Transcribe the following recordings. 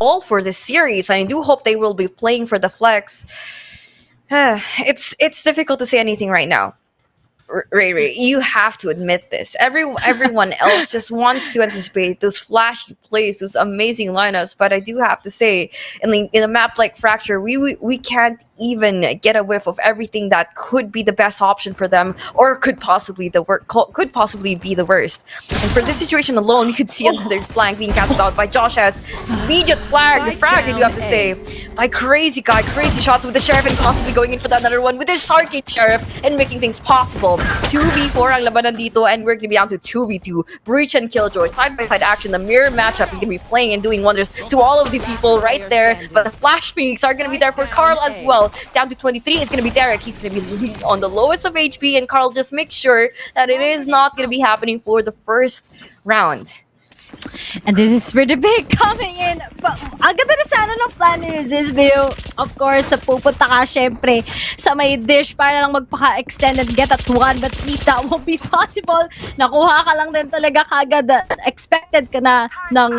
all for this series. I do hope they will be playing for the flex. It's difficult to say anything right now. Ray, you have to admit this. Everyone else just wants to anticipate those flashy plays, those amazing lineups. But I do have to say, in a map like Fracture, we can't even get a whiff of everything that could be the best option for them, or could possibly be the worst. And for this situation alone, you could see another flank being casted out by Josh as immediate frag. I do have to say, by crazy shots with the Sheriff, and possibly going in for another one with his Sharky Sheriff and making things possible. 2v4 ang labanan dito, and we're gonna be down to 2v2. Breach and Killjoy, side-by-side action. The mirror matchup is gonna be playing and doing wonders to all of the people right there. But the Flash Peaks are gonna be there for Carl as well. Down to 23 is gonna be Derek. He's gonna be on the lowest of HP, and Carl just makes sure that it is not gonna be happening for the first round. And this is pretty big coming in. But ang ganda na sana ng plan ni Zizbio. Of course, pupunta ka syempre sa may dish para lang magpaka-extend and get at one. But please, that won't be possible. Nakuha ka lang din talaga kagad. Expected ka na ng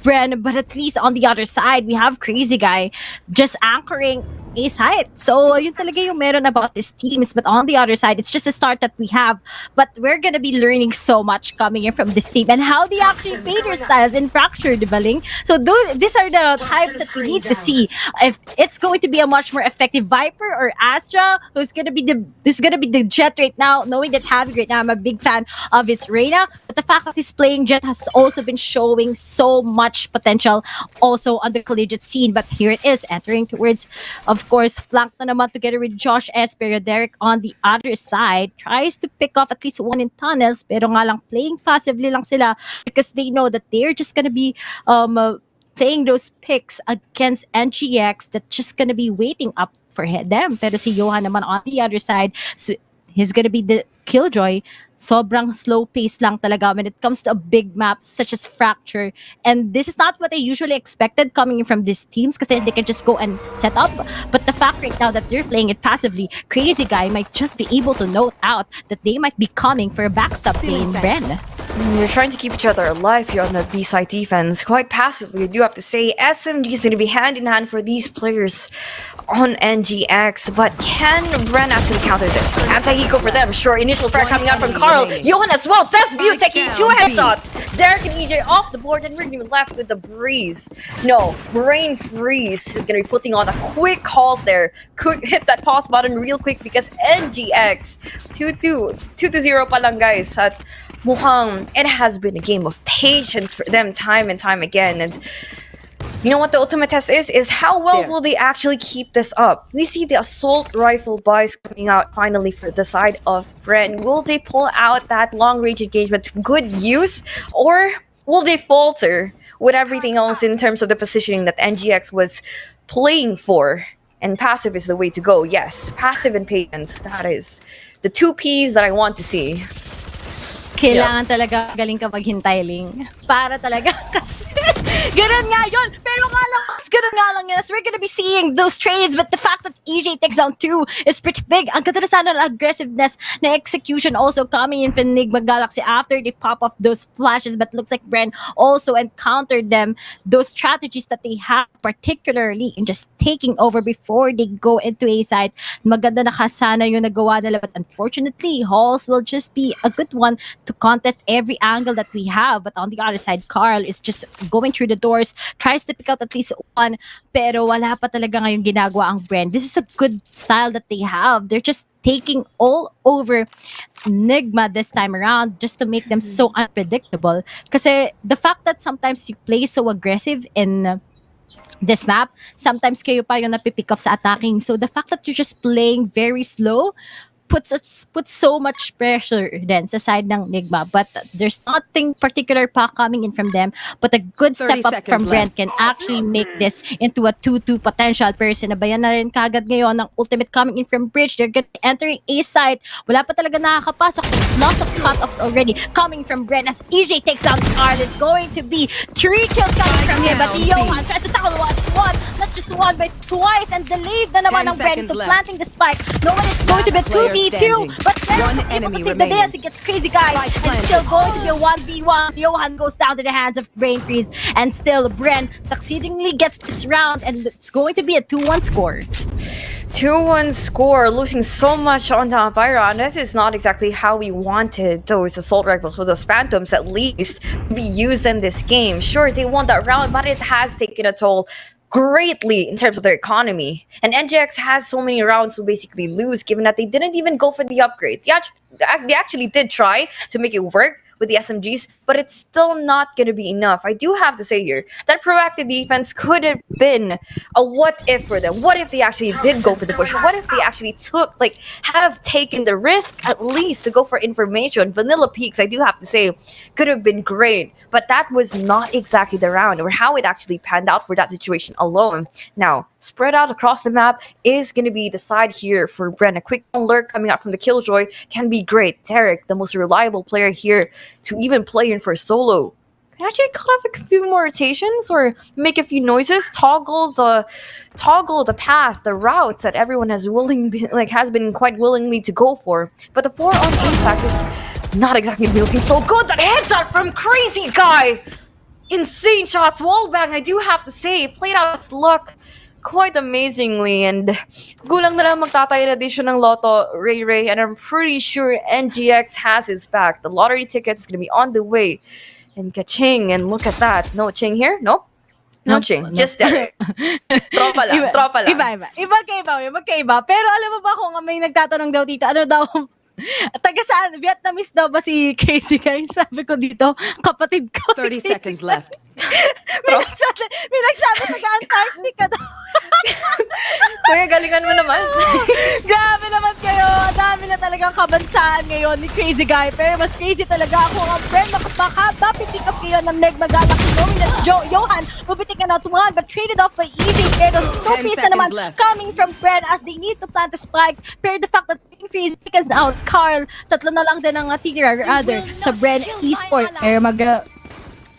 Bren. But at least on the other side, we have Crazy Guy just anchoring ace height. So, yun talaga yung meron about these teams. But on the other side, it's just a start that we have. But we're gonna be learning so much coming in from this team and how they actually play their styles in Fracture, di ba, Ling? So, these are the types that we need to see. If it's going to be a much more effective Viper or Astra, who's gonna be the Jet right now, knowing that Havoc right now, I'm a big fan of its Reyna. But the fact that he's playing Jet has also been showing so much potential also on the collegiate scene. But here it is, entering towards, of course, flanked na naman together with Josh S. Pero Derek on the other side tries to pick off at least one in tunnels, pero nga lang playing passively lang sila because they know that they're just gonna be playing those picks against NGX that's just gonna be waiting up for them. Pero si Johan naman on the other side, so he's gonna be the Killjoy. Sobrang slow pace lang talaga when it comes to a big map such as Fracture. And this is not what I usually expected coming in from these teams because they can just go and set up. But the fact right now that they're playing it passively, Crazy Guy might just be able to note out that they might be coming for a backstop play in Bren. You're trying to keep each other alive here on the B-side defense. Quite passively, I do have to say, SMG is going to be hand-in-hand for these players on NGX. But can Bren actually counter this? Anti-eco for them. Sure, initial frag coming out from Carl. Johan as well. Zizbio taking 2 headshots. Derek and EJ off the board, and we're going to be left with the Breeze. No, Brain Freeze is going to be putting on a quick halt there. Could hit that pause button real quick because NGX 2-0 pa lang, guys. At mukhang it has been a game of patience for them time and time again. And you know what the ultimate test is how well will they actually keep this up? We see the assault rifle buys coming out finally for the side of Bren. Will they pull out that long range engagement to good use, or will they falter with everything else in terms of the positioning that NGX was playing for? And passive is the way to go. Yes, passive and patience. That is the 2 P's that I want to see. Kailangan talaga galing ka maghintay, Ling. Para talaga kasi ganun nga yun. Pero nga lang, ganun nga lang yun. As we're gonna be seeing those trades, but the fact that EJ takes down 2 is pretty big. Ang ganda na sana ng aggressiveness na execution also coming in from NIGMA Galaxy after they pop off those flashes. But looks like Bren also encountered them, those strategies that they have, particularly in just taking over before they go into A side. Maganda na kasana yung nagawa nila. But unfortunately, Halls will just be a good one to contest every angle that we have. But on the other side, Carl is just going through the doors, tries to pick out at least one, pero wala pa talaga ngayong ginagawa ang Bren. This is a good style that they have. They're just taking all over NIGMA this time around just to make them so unpredictable. Kasi the fact that sometimes you play so aggressive in this map, sometimes kayo pa yung napipick off sa attacking. So the fact that you're just playing very slow puts so much pressure then sa side ng NIGMA. But there's nothing particular pa coming in from them. But a good step up from Brent can actually make this into a 2-2 potential. Pero sinabayan na rin kagad ngayon ng ultimate coming in from Bridge. They're entering A side. Wala pa talaga nakakapasok. Lots of cut-offs already coming from Brent as EJ takes out Carl. It's going to be 3 kills coming from here. But Johan tries to tackle one. just won by twice and delayed na naman 10 ng Bren seconds to left. planting the spike. No one is going to be Last player 2v2, standing. but Bren One was able to enemy save the day remaining. as he gets Crazy Guy, Spike and planted. still going to be a 1v1. Johan goes down to the hands of Brain Freeze, and still Bren succeedingly gets this round, and it's going to be a 2-1 score. 2-1 score, losing so much on top Iron. This is not exactly how we wanted those assault rifles for those phantoms at least to be used in this game. Sure, they won that round, but it has taken a toll greatly in terms of their economy. And NGX has so many rounds to basically lose, given that they didn't even go for the upgrade. They actually did try to make it work with the SMGs, but it's still not going to be enough. I do have to say here that proactive defense could have been a what if for them. What if they actually did go for the push? What if they actually have taken the risk at least to go for information? Vanilla Peaks, I do have to say, could have been great, but that was not exactly the round or how it actually panned out for that situation alone. Now, spread out across the map is going to be the side here for Bren. A quick lurk coming out from the Killjoy can be great. Derek, the most reliable player here to even play in for solo. Actually cut off a few more rotations or make a few noises, toggle the path, the routes that everyone has been quite willingly to go for. But the 4 on ace pack is not exactly looking so good. That headshot from Crazy Guy! Insane shots, wallbang, I do have to say, played out his luck quite amazingly, and gulang na lang magtatayo na edition ng Lotto, Ray, and I'm pretty sure NGX has his back. The lottery ticket's gonna be on the way. And ka-ching, and look at that. No ching here? Nope. No Nope, ching. no. Just Derek. Tropa lang, tropa lang. Iba. Magkaiba. Pero alam mo ba kung may nagtatanong daw dito, ano daw, taga saan? Vietnamese daw ba si Crazy Guy? Sabi ko dito, kapatid ko 30 si Crazy seconds Guy. left. may nagsabi taga-Antarctica daw. Kuya, galingan mo naman. Grabe naman kayo. Ang dami na talagang kabansaan ngayon ni Crazy Guy. Pero mas crazy talaga ako ang friend. Baka pipick up kayo ng NIGMA Galaxy knowing that Johan pupitik na to one but traded off by EJ. Pero snow 10 piece na naman seconds left. coming from Bren as they need to plant the spike. Pero the fact that Freeze taken out Carl, tatlo na lang din ang tira rather sa Bren Esports. Pero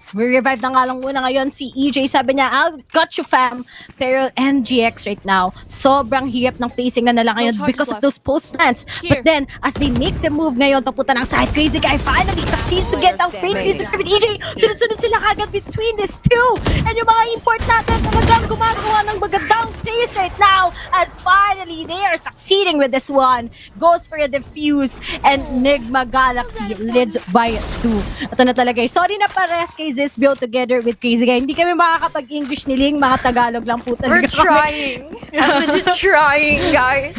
revive na nga lang muna ngayon si EJ. Sabi niya, I'll got you fam. Pero NGX right now, sobrang hirap ng pacing na nila ngayon because of those post plants. But then, as they make the move ngayon, papunta ng side, Crazy Guy finally succeeds to get down Brain Freeze with EJ. Sunod-sunod sila kagad between these two. And yung mga import natin talagang gumagawa ng magandang plays right now as finally they are succeeding with this one. Goes for a defuse and NIGMA Galaxy leads by 2. Ito na talaga. Sorry na pares kay Zisbio together with Crazy Guy. Hindi kami makakapag-English ni Ling, mga Tagalog lang po talaga We're trying. I'm legit trying, guys.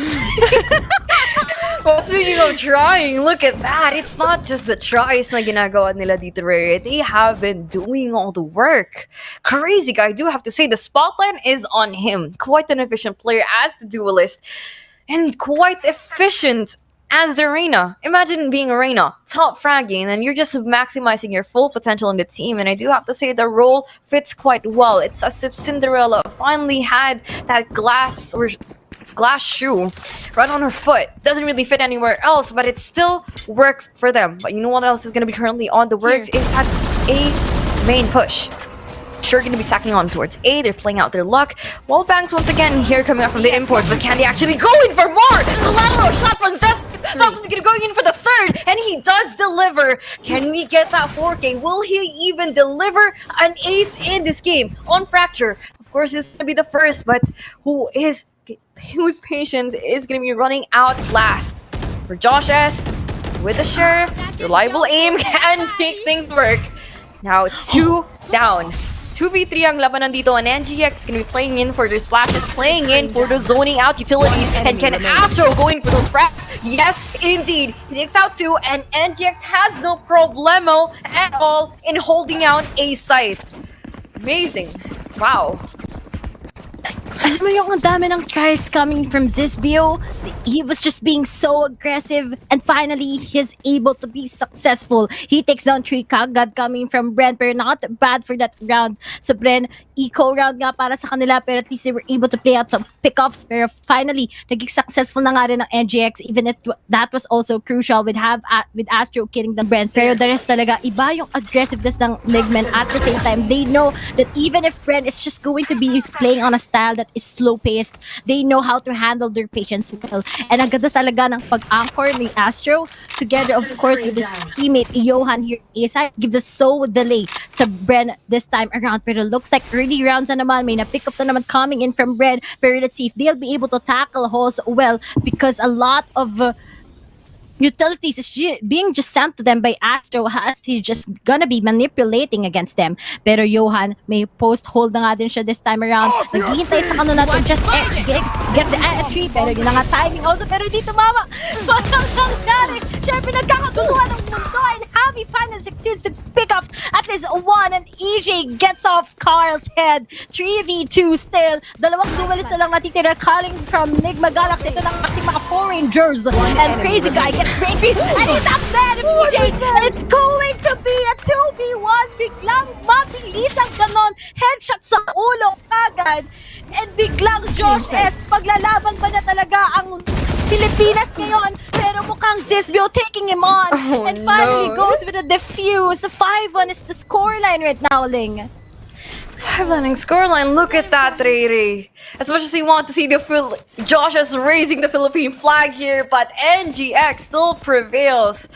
Well, speaking of trying, look at that. It's not just the tries na ginagawa nila dito, Ray. They have been doing all the work. Crazy Guy, I do have to say, the spotlight is on him. Quite an efficient player as the duelist. And quite efficient as the Reina. Imagine being a Reina, top fragging, and you're just maximizing your full potential in the team. And I do have to say the role fits quite well. It's as if Cinderella finally had that glass shoe right on her foot. Doesn't really fit anywhere else, but it still works for them. But you know what else is going to be currently on the works is that A main push. Sure going to be sacking on towards A. They're playing out their luck. Wallbangs once again here coming up from the imports, but can they actually go in for more? The lateral shot runs possibly going in for the third, and he does deliver. Can we get that 4K? Will he even deliver an ace in this game on Fracture? Of course, this is going to be the first, but whose patience is going to be running out last? For Josh S, with the Sheriff, reliable aim can make things work. Now it's 2 down. 2v3 ang labanan dito, and NGX gonna be playing in for their splashes, playing in for the zoning out utilities, and can Astro go in for those frags? Yes, indeed. He takes out 2, and NGX has no problemo at all in holding out a site. Amazing. Wow. Alam mo yung ang dami ng tries coming from Zisbio? He was just being so aggressive and finally he's able to be successful. He takes down 3 kagad coming from Bren, pero not bad for that round. So Bren, eco round nga para sa kanila, pero at least they were able to play out some pickoffs, pero finally, naging successful na nga rin ng NGX, even if that was also crucial with Astro killing the Bren. Pero the rest talaga, iba yung aggressiveness ng NIGMA, and at the same time, they know that even if Bren is just going to be playing on a style that is slow-paced, they know how to handle their patience well. And ang ganda talaga ng pag-anchor ni Astro, together of course with his teammate Johan here, Isa, gives us so delay sa Bren this time around. Pero looks like early rounds na naman, may na-pick up na naman coming in from Bren. Pero let's see if they'll be able to tackle Halls well, because a lot of utilities is being just sent to them by Astro, as he's just gonna be manipulating against them. Pero Johan, may post-hold na nga din siya this time around. Naghihintay sa kanuna to just get the entry, pero yun na nga timing also, pero dito mama, parang nangyari. Siyempre nagkakaguluhan ng mundo, and Javi finally succeeds to pick off at least one, and EJ gets off Carl's head. 3v2 still. Dalawang duelist na lang natitira calling from NIGMA Galaxy. Ito ng ating mga Power Rangers. And Crazy Guy gets Great Beast, and he's up there, EJ, and it's going to be a 2v1. Biglang mabilis ang ganon. Headshot sa ulo agad. And biglang Josh S, paglalaban ba na talaga ang Pilipinas ngayon? Pero mukhang Zizbio taking him on. And finally goes with a defuse. 5-1 is the scoreline right now, Ling. 5-1 scoreline. Look at that, Ray. As much as we want to see Josh is raising the Philippine flag here, but NGX still prevails.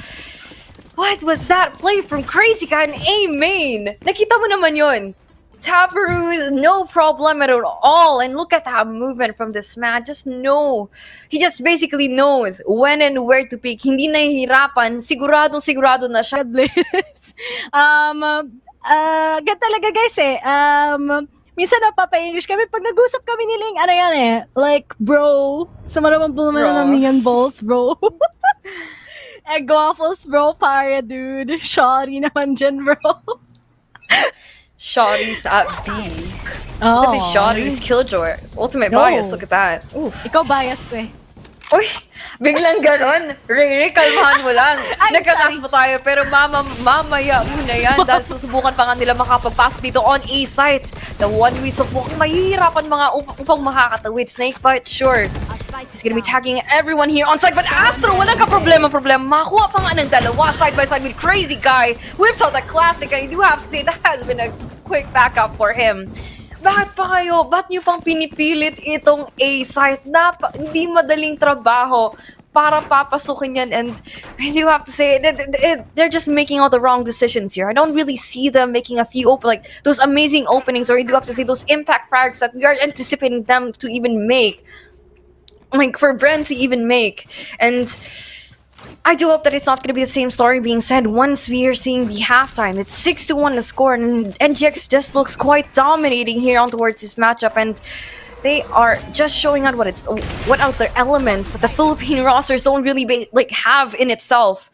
What was that play from Crazy Guy and A main? Nakita mo naman yun. Tabaru, no problem at all. And look at that movement from this man. Just know. He just basically knows when and where to pick. Hindi nahihirapan. Sigurado na siya. Gan talaga guys eh. Minsan napapa-English kami pag nag-usap kami ni Ling, ano yan eh, like bro, sa maramang buluman ng neon balls, bro. Egg waffles, bro, para dude. Sorry naman dyan, bro. Shotty's at B. Oh. Look at Shotty's Killjoy. Ultimate bias, look at that. Oof. Ikaw bias ko eh. Uy, biglang ganon. Ray, kalmahan mo lang. Nagkakas pa tayo, pero mamaya muna yan dahil susubukan pa nga nila makapagpasok dito on A site. The one we mukhang mahihirapan mga upang makakatawid. Snakebite, sure. He's gonna be tagging everyone here on site, but Astro, walang ka-problema. Makakuha pa nga ng dalawa side by side with Crazy Guy. Whips out the classic, and I do have to say that has been a quick backup for him. Ba't nyo pang pinipilit itong A-site na hindi madaling trabaho para papasukin yan? And I do have to say, they're just making all the wrong decisions here. I don't really see them making a few like those amazing openings, or I do have to say those impact frags that we are anticipating them to even make. Like for Bren to even make. And I do hope that it's not going to be the same story being said once we are seeing the halftime. It's 6-1 the score, and NGX just looks quite dominating here on towards this matchup, and they are just showing out what out their elements that the Philippine rosters don't really have in itself.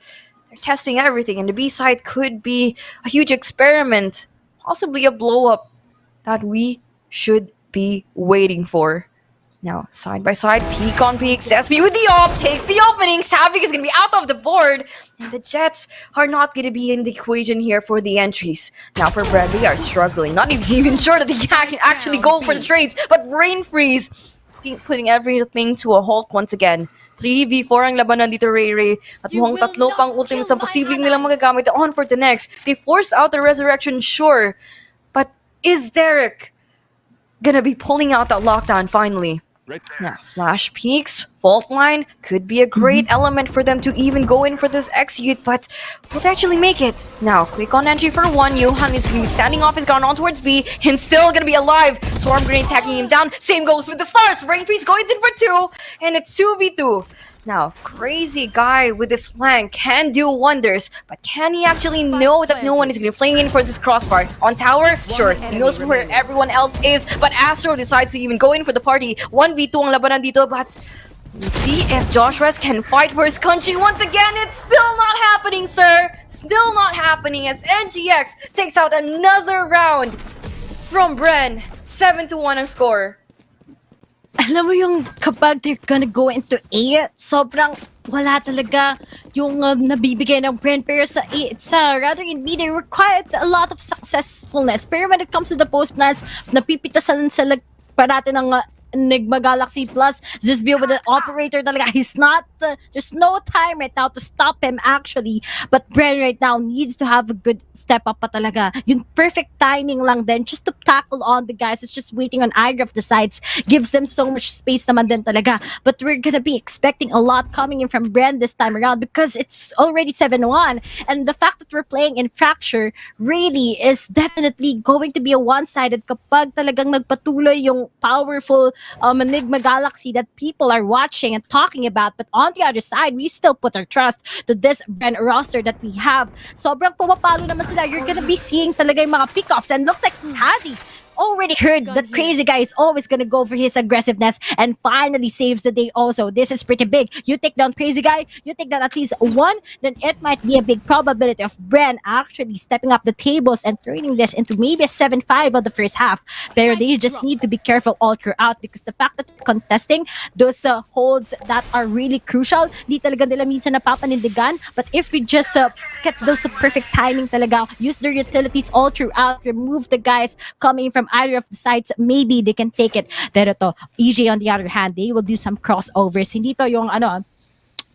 They're testing everything, and the B side could be a huge experiment, possibly a blow up that we should be waiting for. Now, side by side, peak on peak, Sesame with the op, takes the opening, Savik is going to be out of the board, and the Jets are not going to be in the equation here for the entries. Now for Bren, they are struggling, not even sure that they can actually go for the trades, but Brain Freeze, putting everything to a halt once again. 3v4 ang labanan dito, Ray. At mukhang tatlo pang ultimates ang posibleng nilang magagamit on for the next. They forced out the resurrection, sure, but is Derek gonna be pulling out that lockdown finally? Now, flash peaks, fault line could be a great element for them to even go in for this execute, but will they actually make it? Now, quick on entry for one. Johan is going to be standing off his gun on towards B, and still going to be alive. Swarm Grenade tagging him down. Same goes with the stars. Brain Freeze going in for two, and it's 2v2. Now, Crazy Guy with his flank can do wonders, but can he actually know that no one is going to be playing in for this crossbar? On tower, sure, he knows where everyone else is, but Astro decides to even go in for the party. 1v2 ang labanan dito, but let's see if Josh West can fight for his country once again. It's still not happening, sir. Still not happening as NGX takes out another round from Bren. 7-1 ang score. Alam mo yung kapag they're gonna go into 8, sobrang wala talaga yung nabibigay ng Bren. Pero sa rather in B, they required a lot of successfulness. Pero when it comes to the post plans, napipitasan sila parati ng Enigma Galaxy Plus. Zizbio with the operator talaga. He's not, there's no time right now to stop him actually. But Bren right now needs to have a good step up pa talaga. Yung perfect timing lang din just to tackle on the guys. It's just waiting on either of the sides. Gives them so much space naman din talaga. But we're gonna be expecting a lot coming in from Bren this time around because it's already 7-1. And the fact that we're playing in Fracture really is definitely going to be a one-sided kapag talagang nagpatuloy yung powerful Enigma Galaxy that people are watching and talking about. But on the other side, we still put our trust to this Bren roster that we have. Sobrang pumapalo naman sila. You're gonna be seeing talaga yung mga pickoffs and looks like Javi already heard that Crazy Guy is always gonna go for his aggressiveness and finally saves the day also. This is pretty big. You take down Crazy Guy, you take down at least one, then it might be a big probability of Bren actually stepping up the tables and turning this into maybe a 7-5 of the first half. But they just need to be careful all throughout because the fact that they're contesting those holds that are really crucial, di talaga nila minsan napapanindigan. But if we just get those perfect timing talaga, use their utilities all throughout, remove the guys coming from either of the sides, maybe they can take it. Pero to, EJ on the other hand, they will do some crossovers. Hindi to yung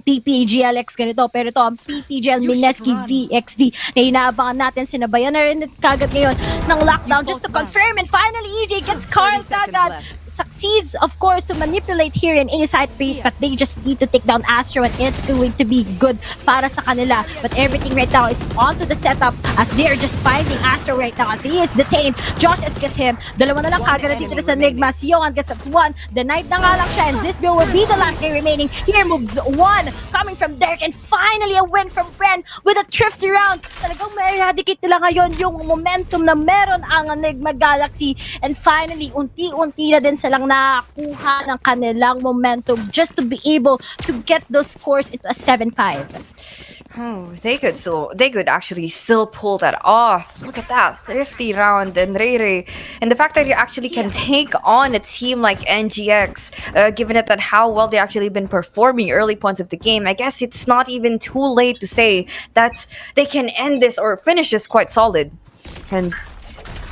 PPGLX ganito, pero ito ang PPGL Mineski VXV na inaabangan natin, sinabayan na rin kagad ngayon ng lockdown just to confirm, and finally EJ gets Carl kagad, succeeds of course to manipulate here in inside Pete, but they just need to take down Astro and it's going to be good para sa kanila. But everything right now is onto the setup as they are just finding Astro right now as he is detained. Josh gets him, dalawa na lang kagad natitira sa Enigma. Si Johan gets at 1, denied na nga lang siya, and Zizbio will be the last guy remaining. Here moves 1 coming from Derek, and finally a win from Bren with a thrifty round. Talagang ma-eradicate nila ngayon yung momentum na meron ang Enigma Galaxy, and finally unti-unti na din silang nakakuha ng kanilang momentum just to be able to get those scores into a 7-5. Oh, they could actually still pull that off. Look at that thrifty round and Ray, and the fact that you actually can take on a team like NGX, given it that how well they actually been performing early points of the game. I guess it's not even too late to say that they can end this or finish this quite solid. And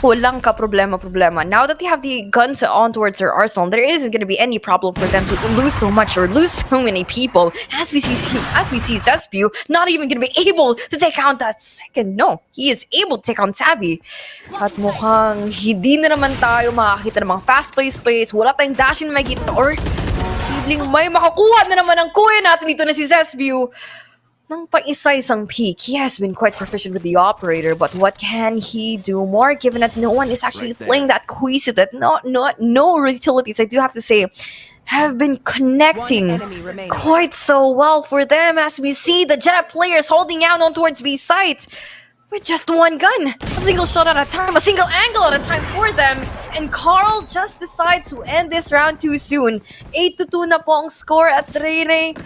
walang ka problema. Now that they have the guns on towards their arsenal, there isn't going to be any problem for them to lose so much or lose so many people. As we see Zespew not even going to be able to take out that second. No, he is able to take on Savvy. At mukhang hindi na naman tayo makakita ng mga fast plays. Wala tayong dash in makikita, or posibleng may makakuha na naman ang kuya natin dito na si Zespew. Nang paisa-isang peak, he has been quite proficient with the operator, but what can he do more given that no one is actually playing that Quisi, that no utilities, I do have to say, have been connecting quite so well for them, as we see the Jet players holding out on towards B site with just one gun. A single shot at a time, a single angle at a time for them. And Carl just decides to end this round too soon. 8-2 na po ang score at Rene.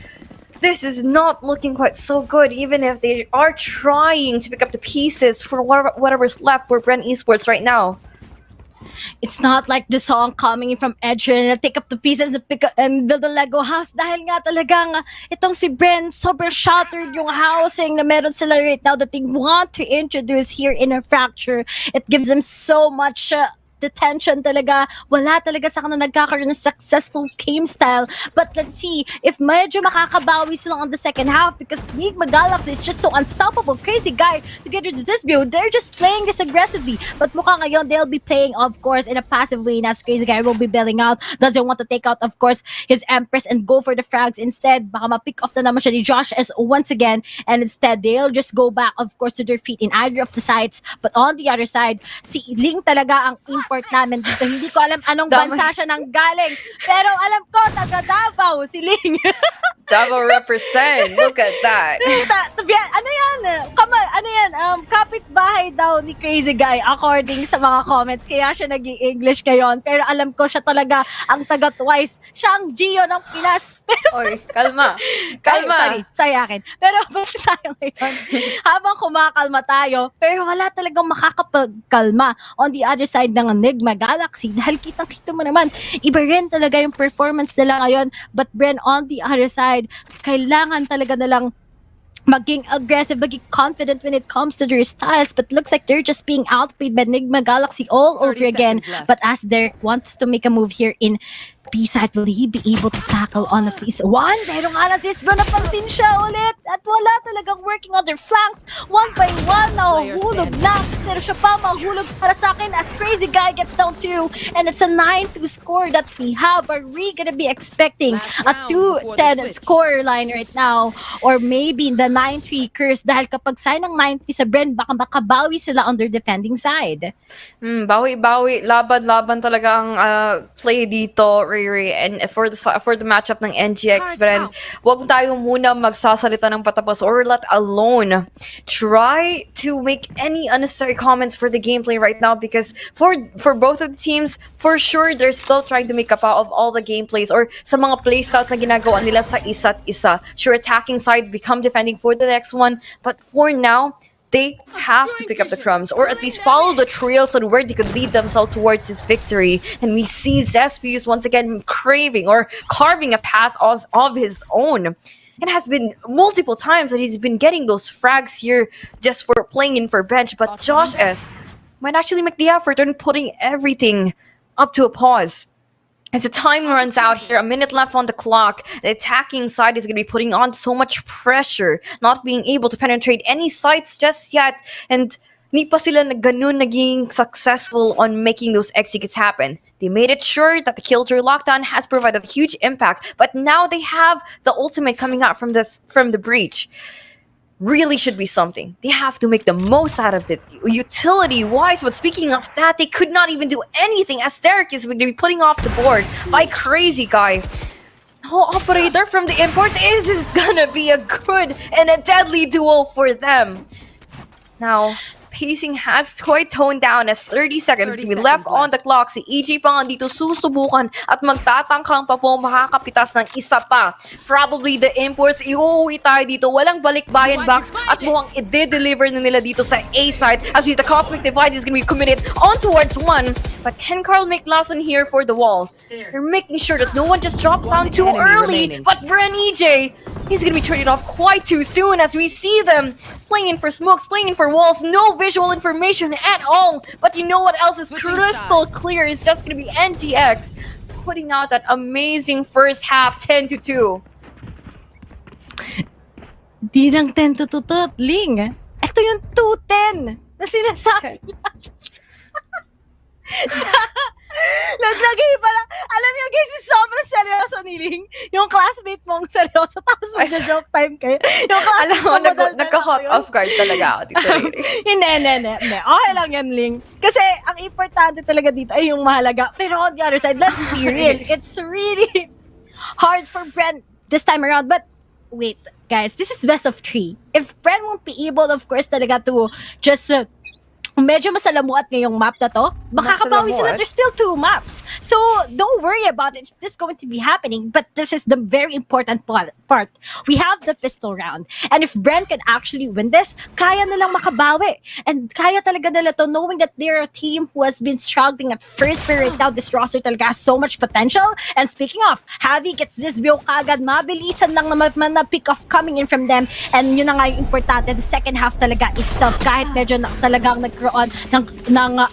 This is not looking quite so good, even if they are trying to pick up the pieces for whatever's left for Bren Esports right now. It's not like the song coming in from Edger na take up the pieces and pick up and build a Lego house, dahil nga talagang itong si Bren, sobrang shattered yung housing na meron sila right now that they want to introduce here in a Fracture. It gives them so much detention talaga. Wala talaga sa kanila nagkakaroon ng successful game style. But let's see if medyo makakabawi sila on the second half, because NIGMA Galaxy is just so unstoppable. Crazy Guy together with this build, they're just playing this aggressively. But mukha ngayon, they'll be playing, of course, in a passive way, as Crazy Guy will be bailing out. Doesn't want to take out, of course, his Empress and go for the frags. Instead, baka ma-pick off na naman siya ni Josh as once again, and instead, they'll just go back, of course, to their feet in either of the sides. But on the other side, si Ling talaga ang import namin dito. Hindi ko alam anong bansa siya nang galing. Pero alam ko, taga Davao, si Ling. Davao represent. Look at that. Ano yan? Ano yan? Kapitbahay daw ni Crazy Guy according sa mga comments. Kaya siya nag-i-English ngayon. Pero alam ko siya talaga ang taga Twice. Siya ang Gio ng Pinas. Pero, oy, kalma. Sorry akin. Pero bakit tayo ngayon? Habang kumakalma tayo, pero wala talagang makakapagkalma on the other side ng Enigma Galaxy, dahil kitang-kita mo naman, iba rin talaga yung performance nila ngayon. But Bren on the other side, side, kailangan talaga na lang maging aggressive, maging confident when it comes to their styles, but looks like they're just being outplayed by Nigma Galaxy all over 30 again. seconds left. But as Derek wants to make a move here in B-side, will he be able to tackle on at least one? Pero nga na sis, napansin siya ulit at wala talagang working on their flanks. One by one, nahuhulog na. Pero siya pa mahulog para sa akin as Crazy Guy gets down 2. And it's a 9-2 score that we have. Are we gonna be expecting a 2-10 score line right now? Or maybe the 9-3 curse dahil kapag sign ng 9-3 sa Bren, baka makabawi sila on their defending side. Bawi-bawi, laban-laban talaga ang play dito, Riri. And for the matchup ng NGX, Bren, wag tayo muna magsasalita ng patapos or let alone try to make any unnecessary comments for the gameplay right now, because for both of the teams, for sure, they're still trying to make up of all the gameplays or sa mga playstyles na ginagawa nila sa isa't isa. Sure, attacking side, become defending for the next one, but for now, they have to pick up the crumbs or at least follow the trails on where they could lead themselves towards this victory. And we see Zespius once again craving or carving a path of his own. It has been multiple times that he's been getting those frags here just for playing in for bench, but Josh S might actually make the effort and putting everything up to a pause. As the time runs out here, a minute left on the clock, the attacking side is going to be putting on so much pressure, not being able to penetrate any sites just yet, and hindi pa sila ganun naging successful on making those executes happen. They made it sure that the Killjoy lockdown has provided a huge impact, but now they have the ultimate coming out from the breach. Really should be something. They have to make the most out of it utility-wise, but speaking of that, they could not even do anything as Derek is going to be putting off the board by Crazy Guy. No operator from the import. This is gonna be a good and a deadly duel for them. Now, pacing has quite toned down as 30 seconds to be left on the clock. Si EJ pa nga dito susubukan at magtatangkang pa po makakapitas ng isa pa. Probably the imports, iuwi tayo dito. Walang balikbayan box at mukhang i-deliver na nila dito sa A side as the Cosmic Divide is gonna be committed on towards one. But can Carl make last one here for the wall? They're making sure that no one just drops down too early. remaining. But Bren EJ, he's gonna be traded off quite too soon as we see them playing in for smokes, playing in for walls, no visual information at all. But you know what else is crystal clear? It's just gonna be NGX putting out that amazing first half 10-2. Di lang 10-2, Ling. Ito yung 2-10 na sinasabi natin. Naglagay pala. Alam niyo guys, sobrang seryoso ni Ling. Yung classmate mong seryoso, tapos mag-joke time kayo. Yung Alam classmate mo, mo madaldal nagka-hot ako yun. off guard talaga ako dito, Riri. Hindi. Okay lang yan, Ling. Kasi ang importante talaga dito ay yung mahalaga. Pero on the other side, let's be real. It's really hard for Bren this time around. But wait, guys, this is best of 3. If Bren won't be able, of course, talaga to just medyo masalamuat ngayong map na to, makakabawi sila. Masalamuat? There's still 2 maps. So, don't worry about it if this is going to be happening. But this is the very important part. We have the pistol round. And if Bren can actually win this, kaya nilang makabawi. And kaya talaga nila to, knowing that they're a team who has been struggling at first. Pero right now, this roster talaga has so much potential. And speaking of, Javi gets this build kagad. Mabilisan lang na pick off coming in from them. And yun na nga yung importante. The second half talaga itself, kahit medyo talagang nagkaroon ng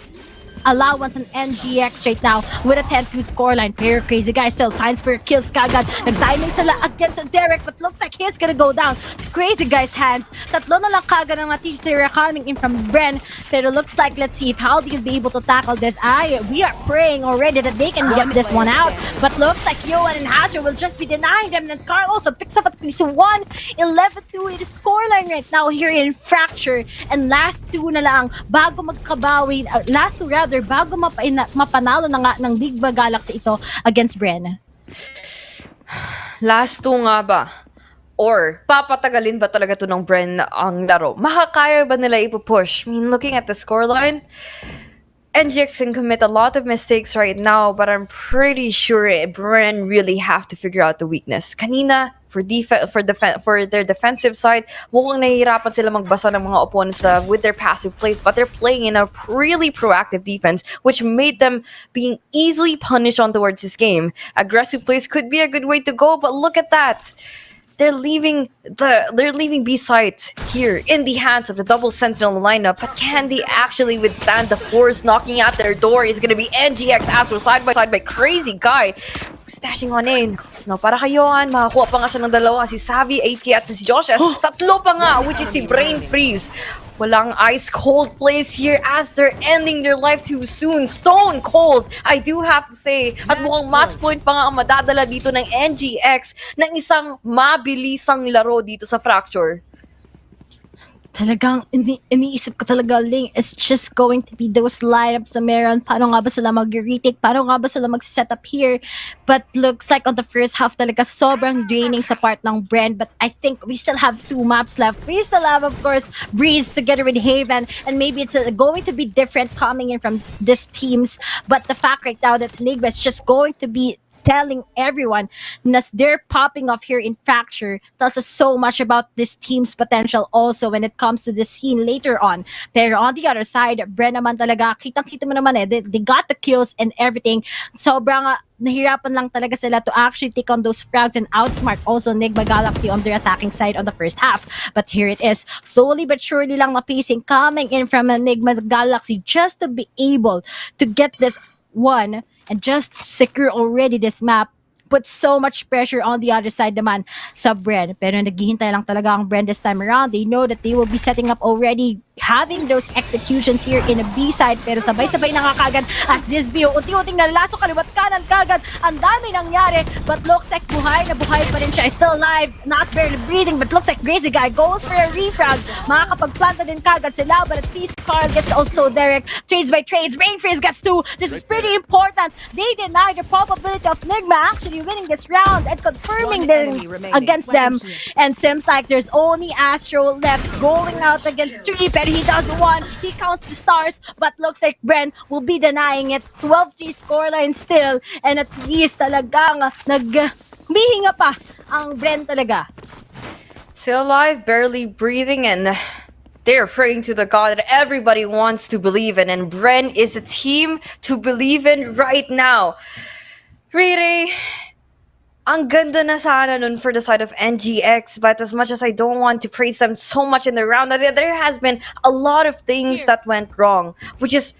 allowance on NGX right now with a 10-2 scoreline. Pero Crazy Guy still finds for kills kagad. Nag-timing sila against Derek, but looks like he's gonna go down to Crazy Guy's hands. Tatlo na lang kagad ang natitira coming in from Bren. Pero looks like, let's see if how they will be able to tackle this. We are praying already that they can get this one out. But looks like Yohan and Hazard will just be denying them. And Carl also picks up at least 11-2 in the scoreline right now here in Fracture. And last 2 na lang bago magkabawi. Last 2 rather, bago mapanalo na nga ng NIGMA Galaxy ito against Bren. Last 2 nga ba? Or papatagalin ba talaga to ng Bren ang laro? Makakaya ba nila ipupush? I mean, looking at the scoreline, NGX can commit a lot of mistakes right now, but I'm pretty sure Bren really have to figure out the weakness. Kanina, for their defensive side, mukhang nahihirapan sila magbasa ng mga opponents with their passive plays, but they're playing in a really proactive defense, which made them being easily punished on towards this game. Aggressive plays could be a good way to go, but look at that. they're leaving B site here in the hands of the double sentinel lineup. But can they actually withstand the force knocking at their door? Is gonna be NGX Astro side by Crazy Guy. Stashing on in. No, para kayoan, makakuha pa nga siya ng dalawa. Si Savvy, 80 at si Josh S. Tatlo pa nga, which is si Brain Freeze. Walang ice cold plays here as they're ending their life too soon. Stone cold, I do have to say. At mukhang match point pa nga ang madadala dito ng NGX ng isang mabilisang laro dito sa Fracture. Talagang iniisip ko talaga, Ling, it's just going to be those lineups na meron. Paano nga ba sila mag-retake? Paano nga ba sila mag-set up here? But looks like on the first half talaga sobrang draining sa part ng Bren. But I think we still have 2 maps left. We still have, of course, Breeze together with Haven. And maybe it's going to be different coming in from these teams. But the fact right now that NIGMA is just going to be telling everyone na they're popping off here in Fracture tells us so much about this team's potential also when it comes to the scene later on. Pero on the other side, Bren naman talaga, kitang-kita mo naman they got the kills and everything. Sobrang nahirapan lang talaga sila to actually take on those frags and outsmart also NIGMA Galaxy on their attacking side on the first half. But here it is, slowly but surely lang na pacing coming in from NIGMA Galaxy just to be able to get this one and just secure already this map. Put so much pressure on the other side naman sa Bren. Pero naghihintay lang talaga ang Bren this time around. They know that they will be setting up already, having those executions here in a B side. Pero sabay-sabay na nga kagad as this view. Unti-unting nalaso kaliwat kanan kagad. Ang dami nangyari. But looks like buhay na buhay pa rin siya. Still alive. Not barely breathing. But looks like Crazy Guy goes for a refrag. Makakapagplanta din kagad sila. But at least Carl gets also Derek. Trades by trades. Brain Freeze gets 2. This is pretty important. They deny the probability of NIGMA actually winning this round and confirming this against them. And seems like there's only Astro left going out against 3. But he does 1. He counts the stars. But looks like Bren will be denying it. 12-3 scoreline still. And at least talagang humihinga pa ang Bren talaga. Still alive, barely breathing, and they're praying to the god that everybody wants to believe in. And Bren is the team to believe in right now. Riri, ang ganda na sana nun for the side of NGX, but as much as I don't want to praise them so much in the round, there has been a lot of things that went wrong, which is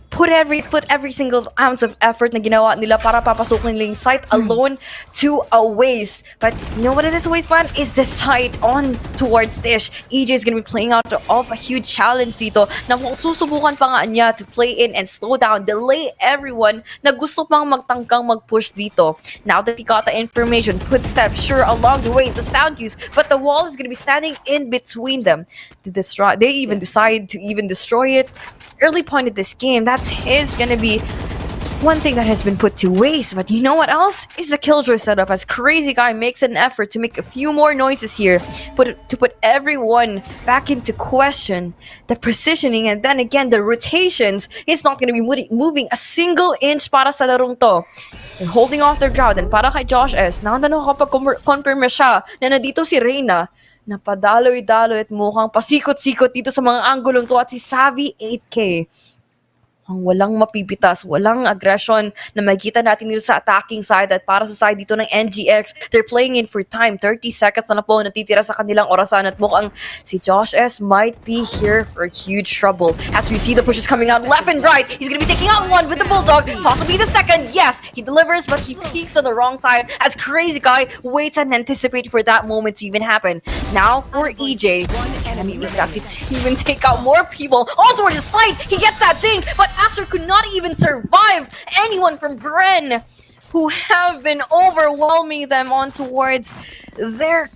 put every single ounce of effort na ginawa nila para papasukin nila yung site alone to a waste. But you know what it is, Wasteland? Is the site on towards Dish. EJ is gonna be playing out of a huge challenge dito na susubukan pa nga niya to play in and slow down, delay everyone na gusto pang magtangkang mag-push dito. Now that he got the information, footsteps sure along the way, the sound cues, but the wall is gonna be standing in between them to destroy. They even decide to even destroy it. Early point of this game, that is gonna be one thing that has been put to waste. But you know what else? Is the killjoy setup as Crazy Guy makes an effort to make a few more noises here, to put everyone back into question. The positioning and then again the rotations is not gonna be moving a single inch para sa larong to. And holding off their crowd, and para kay Josh S, na nakakapag-confirm siya na nandito si Reyna, napadaloy-daloy at mukhang pasikot-sikot dito sa mga anggulong to at si Savvy 8K. Ang walang mapipitas, walang aggression na makikita natin dito sa attacking side at para sa side dito ng NGX. They're playing in for time. 30 seconds na po natitira sa kanilang orasan at mukhang si Josh S might be here for huge trouble. As we see the pushes coming out left and right, he's gonna be taking out one with the Bulldog, possibly the second. Yes, he delivers, but he peaks on the wrong side as Crazy Guy waits and anticipates for that moment to even happen. Now for EJ, can he exactly to even take out more people all towards the side? He gets that ding, but Aster could not even survive anyone from Bren, who have been overwhelming them on towards their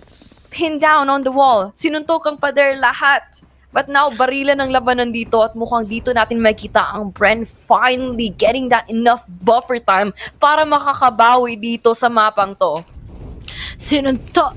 pin down on the wall. Sinuntok ang pader lahat. But now, barilan ng labanan dito at mukhang dito natin makita ang Bren finally getting that enough buffer time para makakabawi dito sa mapang to.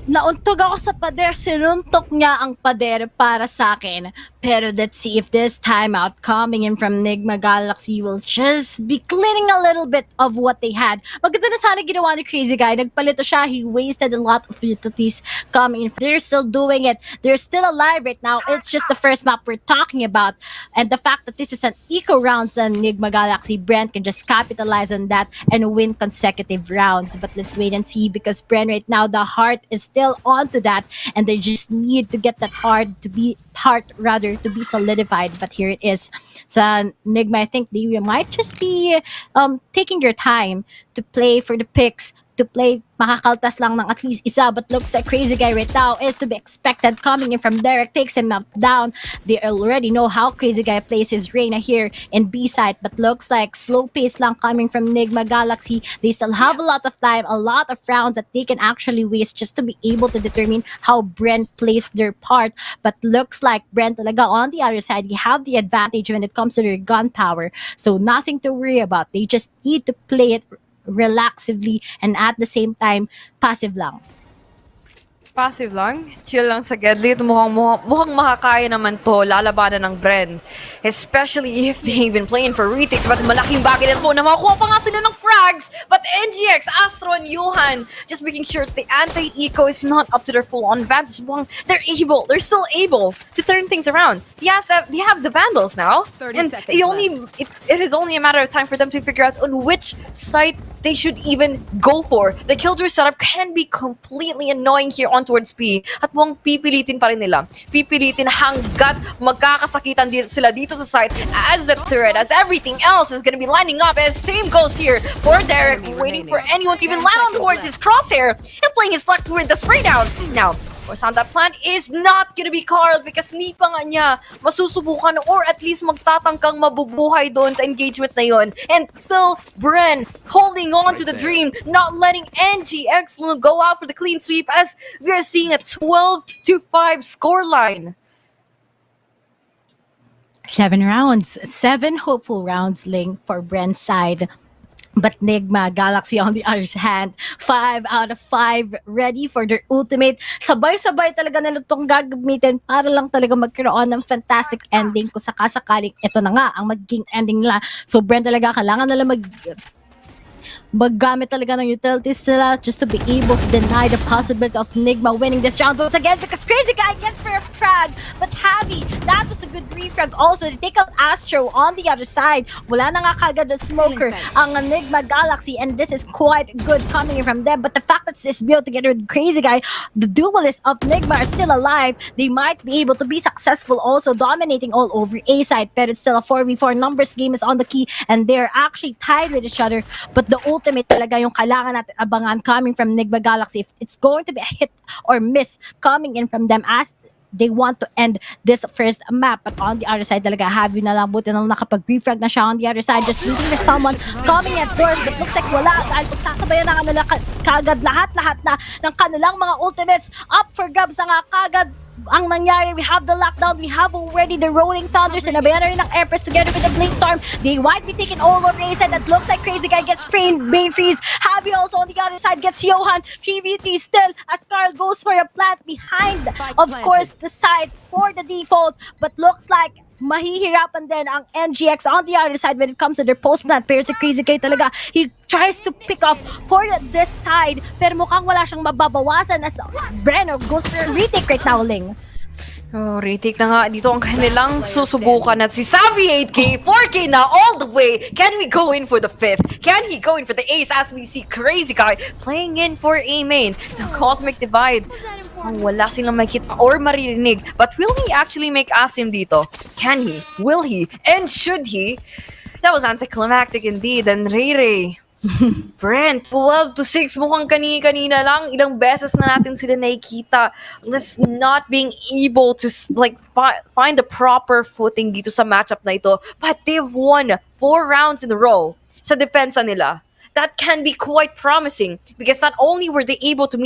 Nauntog ako sa pader, sinuntok niya ang pader para sa akin. Pero let's see if this timeout coming in from NIGMA Galaxy will just be cleaning a little bit of what they had. Maganda na sana ginawa ni Crazy Guy. Nagpalito siya. He wasted a lot of utilities coming in. They're still doing it. They're still alive right now. It's just the first map we're talking about. And the fact that this is an eco rounds and NIGMA Galaxy, Bren can just capitalize on that and win consecutive rounds. But let's wait and see because Bren right now, the heart is still onto that. And they just need to get that heart to be solidified. But here it is. So Nigma, I think they might just be taking their time to play for the picks, to play makakaltas lang ng at least isa, but looks like Crazy Guy right now is to be expected coming in from Derek, takes him up down. They already know how Crazy Guy plays his Reyna here in B side, but looks like slow pace lang coming from NIGMA Galaxy. They still have a lot of time, a lot of rounds that they can actually waste just to be able to determine how Bren plays their part. But looks like Bren talaga on the other side, you have the advantage when it comes to their gun power. So nothing to worry about. They just need to play it relaxively and at the same time passive lang. Passive lang, chill lang sa Gedlit. Mukhang makakaya naman to lalabanan ng Bren. Especially if they've been playing for retakes. But malaking bagay na po na makakuha pa nga sila ng frags. But NGX, Astro, and Johan just making sure the anti-eco is not up to their full-on advantage. They're still able to turn things around. Yes, they have the Vandals now. 30 And seconds it is only a matter of time for them to figure out on which site they should even go for. The killjoy setup can be completely annoying here on towards P. At mukhang pipilitin pa rin nila. Pipilitin hanggat magkakasakitan sila dito sa site as the turret, as everything else is gonna be lining up. And same goes here for Derek, waiting for anyone to even land on towards his crosshair and playing his luck with the spray down. Now, of course, on that plan is not gonna be Carl because ni pa nga niya masusubukan or at least magtatangkang mabubuhay doon sa engagement na yon. And still, Bren holding on to the dream, not letting NGX go out for the clean sweep as we are seeing a 12-5 scoreline. 7 rounds, 7 hopeful rounds, Ling, for Bren's side. But NIGMA Galaxy on the other hand, 5 out of 5 ready for their ultimate. Sabay-sabay talaga nila itong gagamitin para lang talaga magkaroon ng fantastic ending kung sakasakaling ito na nga ang magiging ending nila. So Bren talaga kailangan nila maggamit talaga ng utilities nila just to be able to deny the possibility of NIGMA winning this round once again because Crazy Guy gets for a frag, but Javi, that was a good refrag also. They take out Astro on the other side. Wala na nga kagad the smoker ang NIGMA Galaxy, and this is quite good coming in from them. But the fact that this build together with Crazy Guy, the duelists of NIGMA are still alive. They might be able to be successful also dominating all over A side, but it's still a 4v4 numbers game is on the key, and they're actually tied with each other. But the ultimate talaga yung kailangan natin abangan coming from NIGMA Galaxy. If it's going to be a hit or miss coming in from them as they want to end this first map. But on the other side talaga, Javi na lang, buti na lang nakapag-refrag na siya on the other side, just waiting for someone coming at doors, but looks like wala dahil pagsasabayan na kanila kagad lahat na ng kanilang mga ultimates up for grabs na nga kagad. Ang nangyari, we have the lockdown, we have already the rolling thunders, and nabayan na rin ng Empress together with the blink storm. They might be taking all over A side. That looks like Crazy Guy gets brain freeze. Javi also on the other side gets Johan 3v3 still as Carl goes for a plant behind, of course, the side for the default, but looks like mahihirapan din ang NGX on the other side when it comes to their post-plant. Pero si Crazy Guy talaga, he tries to pick up for this side, pero mukhang wala siyang mababawasan as Bren goes for a retake right now, Ling. Oh, retake na nga dito ang kanilang susubukan at si Savvy 8K, 4K na all the way. Can we go in for the 5th? Can he go in for the ace as we see Crazy Guy playing in for a main? The Cosmic Divide. Wala silang makita or maririnig. But will he actually make Asim dito? Can he? Will he? And should he? That was anticlimactic indeed. And Ray Bren, 12-6, mukhang kanina lang, ilang beses na natin sila nakikita. Just not being able to find the proper footing dito sa matchup na ito. But they've won 4 rounds in a row sa depensa nila. That can be quite promising because not only were they able to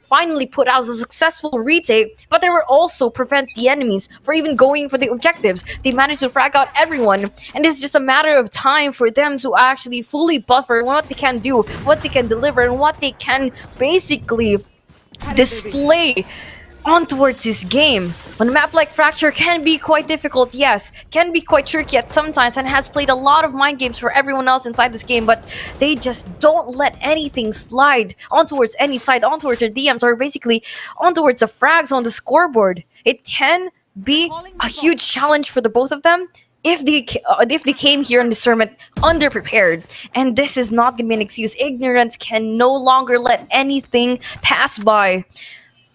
finally put out a successful retake, but they were also prevent the enemies from even going for the objectives. They managed to frag out everyone, and it's just a matter of time for them to actually fully buffer what they can do, what they can deliver, and what they can basically display on towards this game. On a map like Fracture can be quite difficult, yes, can be quite tricky at sometimes, and has played a lot of mind games for everyone else inside this game, but they just don't let anything slide on towards any side, on towards their DMs, or basically on towards the frags on the scoreboard. It can be a huge challenge for the both of them if they came here in this tournament underprepared. And this is not gonna be an excuse. Ignorance can no longer let anything pass by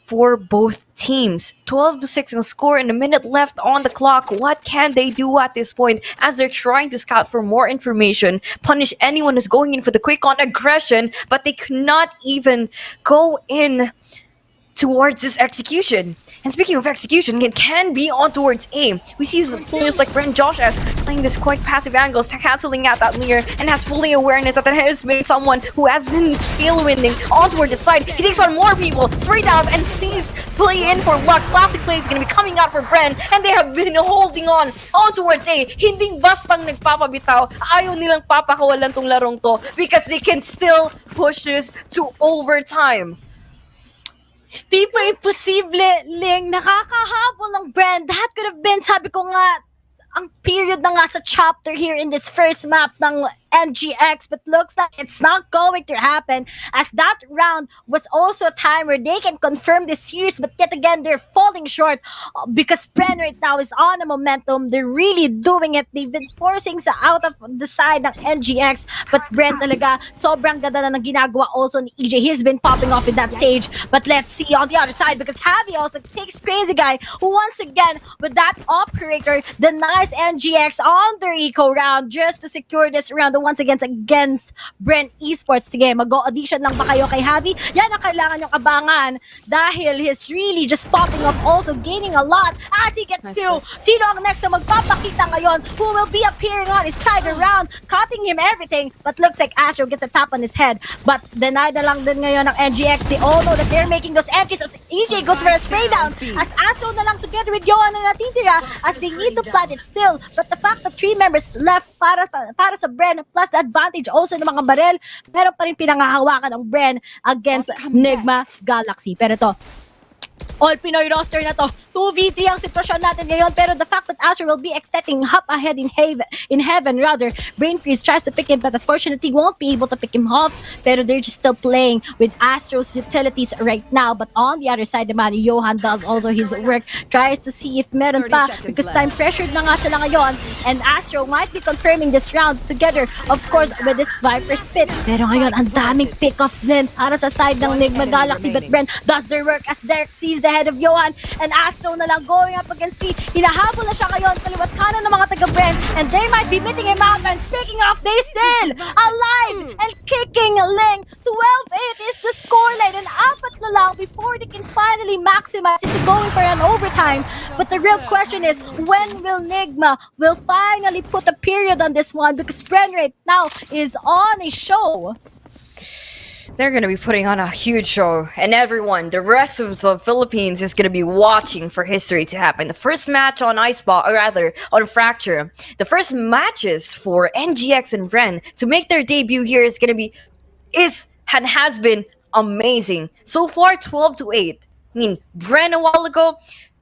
for both teams. 12-6 in score and a minute left on the clock. What can they do at this point as they're trying to scout for more information, punish anyone who's going in for the quick on aggression, but they cannot even go in towards this execution. And speaking of execution, it can be on towards A. We see players like Bren Josh as playing this quite passive angle, canceling out that mirror, and has fully awareness that there has been someone who has been tailwinding on toward the side. He takes on more people, straight out, and these play in for luck. Classic play is going to be coming out for Bren, and they have been holding on towards A. Hindi bastang nagpapabitaw, ayaw nilang papakawalan tong larong to because they can still push this to overtime. Di pa imposible, Ling. Nakakahabol ng Bren. That could have been, sabi ko nga, ang period na nga sa chapter here in this first map ng NGX, but looks like it's not going to happen, as that round was also a time where they can confirm this series, but yet again they're falling short because Bren right now is on a momentum. They're really doing it. They've been forcing sa out of the side ng NGX, but Bren talaga sobrang ganda na ng ginagawa also ni EJ. He's been popping off with that Sage, but let's see on the other side because Javi also takes Crazy Guy, who once again with that operator denies NGX on their eco round just to secure this round once against Bren Esports. Sige, mag-audition lang ba kayo kay Javi? Yan ang kailangan yung abangan dahil he's really just popping up, also gaining a lot as he gets to sino ang next na magpapakita ngayon, who will be appearing on his side around, cutting him everything, but looks like Astro gets a tap on his head, but denied na lang din ngayon ng NGX. They all know that they're making those empties as EJ goes for a spray down, as Astro na lang together with Johan na natitira as they need to plant it still, but the fact that 3 members left para sa Bren, plus the advantage also ng mga barel, meron pa rin pinangahawakan ng Bren against NIGMA Galaxy. Pero to, all Pinoy roster na to, 2v3 ang sitwasyon natin ngayon, pero the fact that Astro will be extending hop ahead in heaven rather, Brain Freeze tries to pick him, but unfortunately won't be able to pick him off, pero they're just still playing with Astro's utilities right now. But on the other side naman, Johan does also his work, tries to see if meron pa, because time pressured na nga sila ngayon, and Astro might be confirming this round together, of course, with this Viper's Pit. Pero ngayon, ang daming pick-off din para sa side ng NIGMA Galaxy, but Bren does their work as Derek sees the head of Johan, and Astro na lang going up against T. Hinahabol na siya ngayon, kaliwat kanan ng mga taga-Bren, and they might be meeting him up, and speaking of, they still alive and kicking Ling. 12-8 is the scoreline, and apat na lang before they can finally maximize into going for an overtime. But the real question is, when will NIGMA will finally put a period on this one, because Bren right now is on a show. They're going to be putting on a huge show, and everyone, the rest of the Philippines, is going to be watching for history to happen. The first match on Iceball, or rather on Fracture, the first matches for NGX and Bren to make their debut here is going to be, and has been amazing. So far, 12-8. I mean, Bren a while ago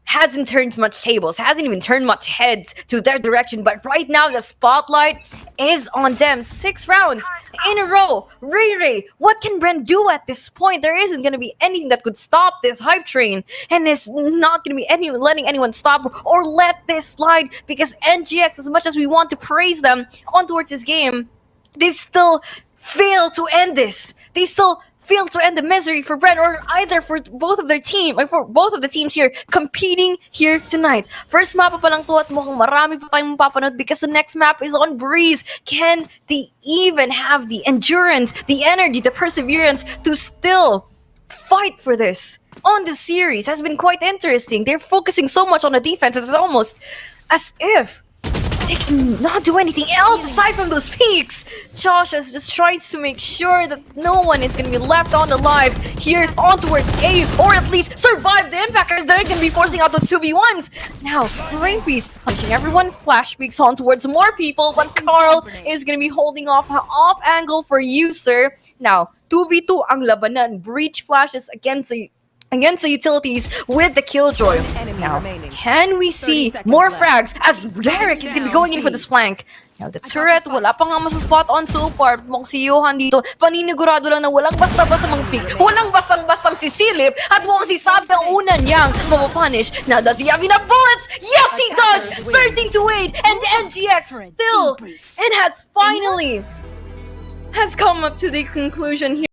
hasn't turned much tables, hasn't even turned much heads to their direction, but right now the spotlight is on them. 6 rounds in a row. Ray, what can Bren do at this point? There isn't going to be anything that could stop this hype train, and it's not going to be letting anyone stop or let this slide, because NGX, as much as we want to praise them on towards this game, they still fail to end this. They still fail to end the misery for Bren, or either for both of their team, or for both of the teams here competing here tonight. First map pa lang to at mukhang marami pa tayong mapapanood because the next map is on Breeze. Can they even have the endurance, the energy, the perseverance to still fight for this? On the series has been quite interesting. They're focusing so much on the defense, it's almost as if they cannot do anything else aside from those peaks. Josh has just tried to make sure that no one is going to be left on alive here on towards A, or at least survive the impactors. They're going to be forcing out those 2v1s. Now, Brain Freeze punching everyone, flash peaks on towards more people, but Carl is going to be holding off angle for you, sir. Now, 2v2 ang labanan. Breach flashes against against the utilities with the Killjoy. Now, can we see more frags as Derek is gonna be going in for this flank? Now, the turret, wala pa nga spot on so far. Mukhang si Johan dito, paninigurado lang na walang basta-basta mang pick, walang bastang-bastang sisilip, at mukhang si Sabi ang una niyang mapapunish. Now, does he have enough bullets? Yes, he does! 13-8, and NGX still, and has finally come up to the conclusion here.